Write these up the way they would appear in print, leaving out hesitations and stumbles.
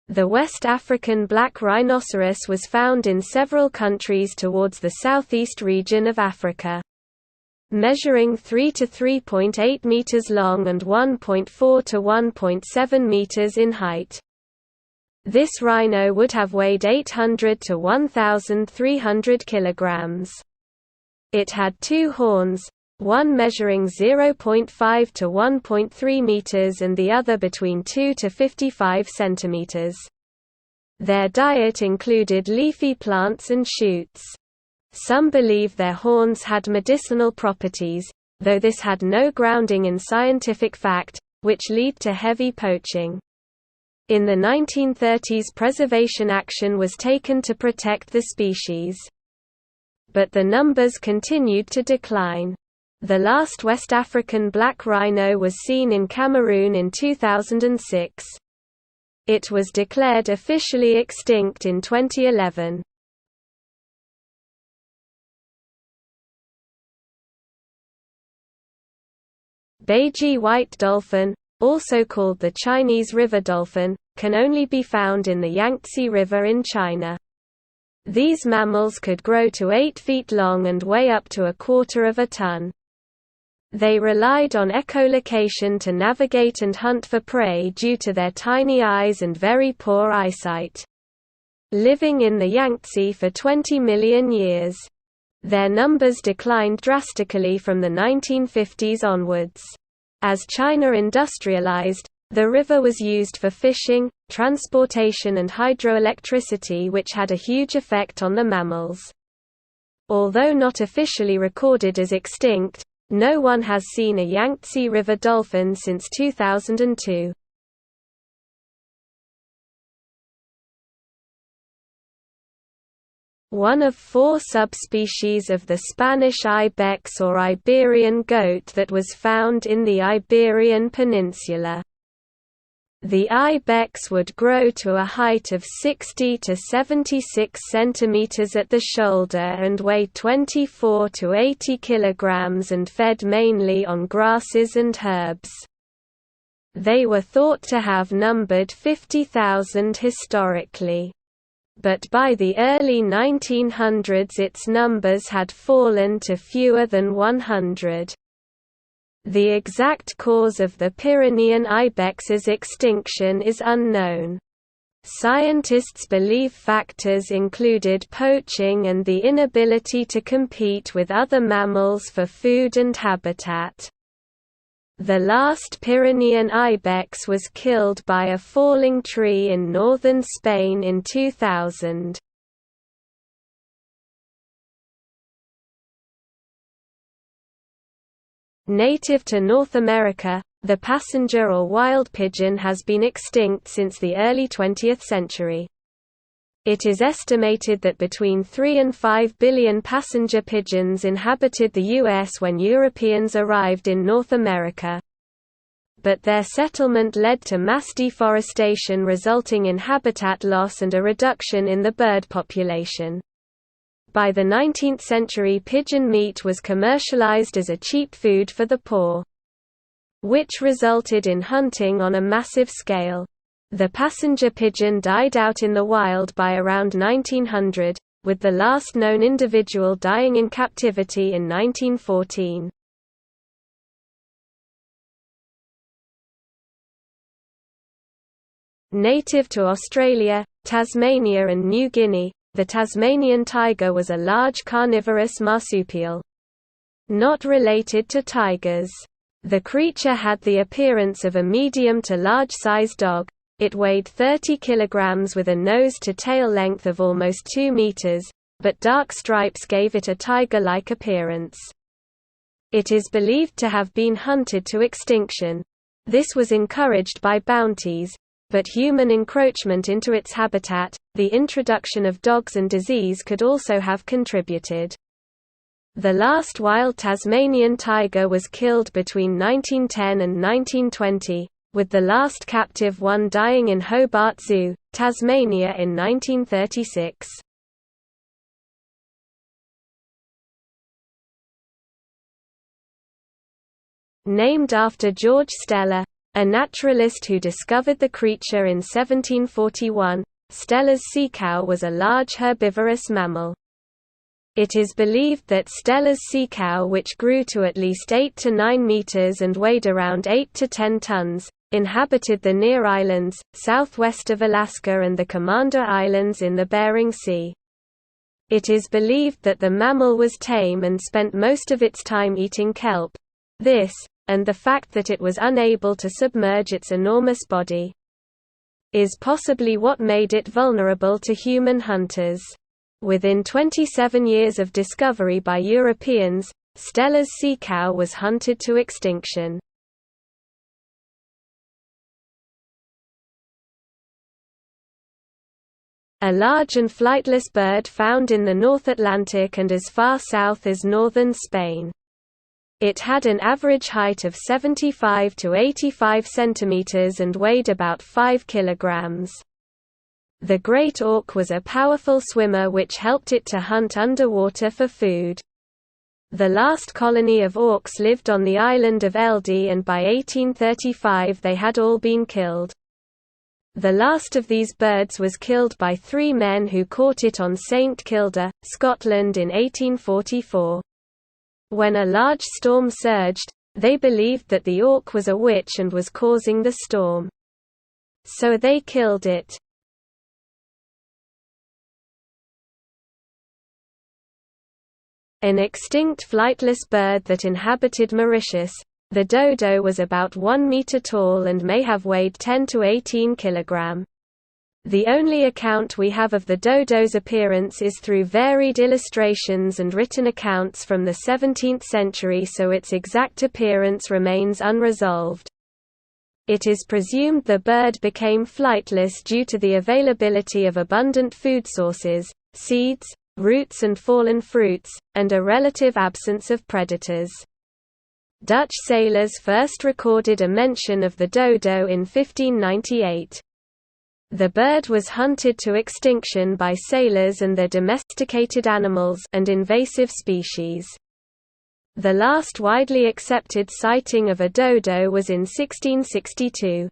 The West African black rhinoceros was found in several countries towards the southeast region of Africa. Measuring 3 to 3.8 meters long and 1.4 to 1.7 meters in height. This rhino would have weighed 800 to 1,300 kilograms. It had two horns, one measuring 0.5 to 1.3 meters and the other between 2 to 55 centimeters. Their diet included leafy plants and shoots. Some believe their horns had medicinal properties, though this had no grounding in scientific fact, which led to heavy poaching. In the 1930s, preservation action was taken to protect the species. But the numbers continued to decline. The last West African black rhino was seen in Cameroon in 2006. It was declared officially extinct in 2011. Beiji white dolphin, also called the Chinese river dolphin, can only be found in the Yangtze River in China. These mammals could grow to 8 feet long and weigh up to 1/4 of a ton. They relied on echolocation to navigate and hunt for prey due to their tiny eyes and very poor eyesight. Living in the Yangtze for 20 million years. Their numbers declined drastically from the 1950s onwards. As China industrialized, the river was used for fishing, transportation and hydroelectricity, which had a huge effect on the mammals. Although not officially recorded as extinct, no one has seen a Yangtze River dolphin since 2002. One of 4 subspecies of the Spanish ibex or Iberian goat that was found in the Iberian Peninsula. The ibex would grow to a height of 60 to 76 centimeters at the shoulder and weigh 24 to 80 kilograms and fed mainly on grasses and herbs. They were thought to have numbered 50,000 historically. But by the early 1900s its numbers had fallen to fewer than 100. The exact cause of the Pyrenean ibex's extinction is unknown. Scientists believe factors included poaching and the inability to compete with other mammals for food and habitat. The last Pyrenean ibex was killed by a falling tree in northern Spain in 2000. Native to North America, the passenger or wild pigeon has been extinct since the early 20th century. It is estimated that between 3 and 5 billion passenger pigeons inhabited the U.S. when Europeans arrived in North America. But their settlement led to mass deforestation, resulting in habitat loss and a reduction in the bird population. By the 19th century, pigeon meat was commercialized as a cheap food for the poor, which resulted in hunting on a massive scale. The passenger pigeon died out in the wild by around 1900, with the last known individual dying in captivity in 1914. Native to Australia, Tasmania and New Guinea, the Tasmanian tiger was a large carnivorous marsupial. Not related to tigers. The creature had the appearance of a medium to large-sized dog. It weighed 30 kilograms with a nose-to-tail length of almost 2 meters, but dark stripes gave it a tiger-like appearance. It is believed to have been hunted to extinction. This was encouraged by bounties, but human encroachment into its habitat, the introduction of dogs and disease could also have contributed. The last wild Tasmanian tiger was killed between 1910 and 1920. With the last captive one dying in Hobart Zoo, Tasmania in 1936. Named after George Steller, a naturalist who discovered the creature in 1741. Steller's sea cow was a large herbivorous mammal. It is believed that Steller's sea cow, which grew to at least 8 to 9 meters and weighed around 8 to 10 tons, inhabited the Near Islands, southwest of Alaska and the Commander Islands in the Bering Sea. It is believed that the mammal was tame and spent most of its time eating kelp. This, and the fact that it was unable to submerge its enormous body, is possibly what made it vulnerable to human hunters. Within 27 years of discovery by Europeans, Steller's sea cow was hunted to extinction. A large and flightless bird found in the North Atlantic and as far south as northern Spain. It had an average height of 75 to 85 centimeters and weighed about 5 kilograms. The great auk was a powerful swimmer which helped it to hunt underwater for food. The last colony of auks lived on the island of Eldey, and by 1835 they had all been killed. The last of these birds was killed by 3 men who caught it on St Kilda, Scotland in 1844. When a large storm surged, they believed that the auk was a witch and was causing the storm. So they killed it. An extinct flightless bird that inhabited Mauritius, the dodo, was about 1 meter tall and may have weighed 10 to 18 kilogram. The only account we have of the dodo's appearance is through varied illustrations and written accounts from the 17th century, so its exact appearance remains unresolved. It is presumed the bird became flightless due to the availability of abundant food sources, seeds, roots and fallen fruits, and a relative absence of predators. Dutch sailors first recorded a mention of the dodo in 1598. The bird was hunted to extinction by sailors and their domesticated animals and invasive species. The last widely accepted sighting of a dodo was in 1662.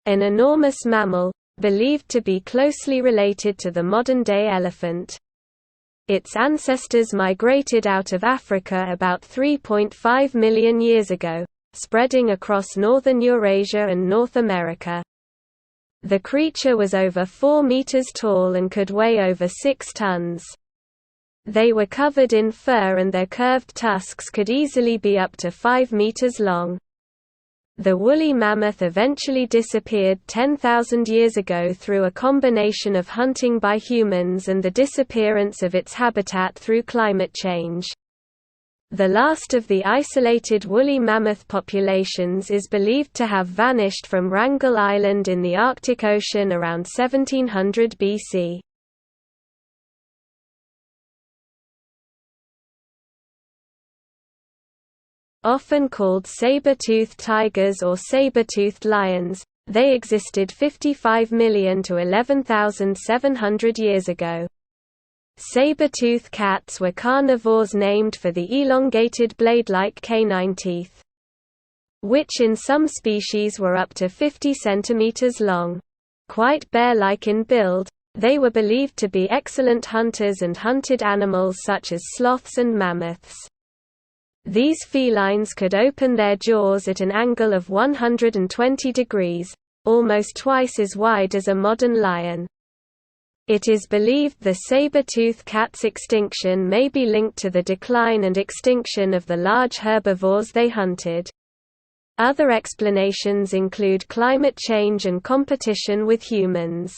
An enormous mammal, believed to be closely related to the modern-day elephant. Its ancestors migrated out of Africa about 3.5 million years ago, spreading across northern Eurasia and North America. The creature was over 4 meters tall and could weigh over 6 tons. They were covered in fur and their curved tusks could easily be up to 5 meters long. The woolly mammoth eventually disappeared 10,000 years ago through a combination of hunting by humans and the disappearance of its habitat through climate change. The last of the isolated woolly mammoth populations is believed to have vanished from Wrangel Island in the Arctic Ocean around 1700 BC. Often called saber-toothed tigers or saber-toothed lions, they existed 55 million to 11,700 years ago. Saber-toothed cats were carnivores named for the elongated blade-like canine teeth, which in some species were up to 50 centimeters long. Quite bear-like in build, they were believed to be excellent hunters and hunted animals such as sloths and mammoths. These felines could open their jaws at an angle of 120 degrees, almost twice as wide as a modern lion. It is believed the saber-toothed cat's extinction may be linked to the decline and extinction of the large herbivores they hunted. Other explanations include climate change and competition with humans.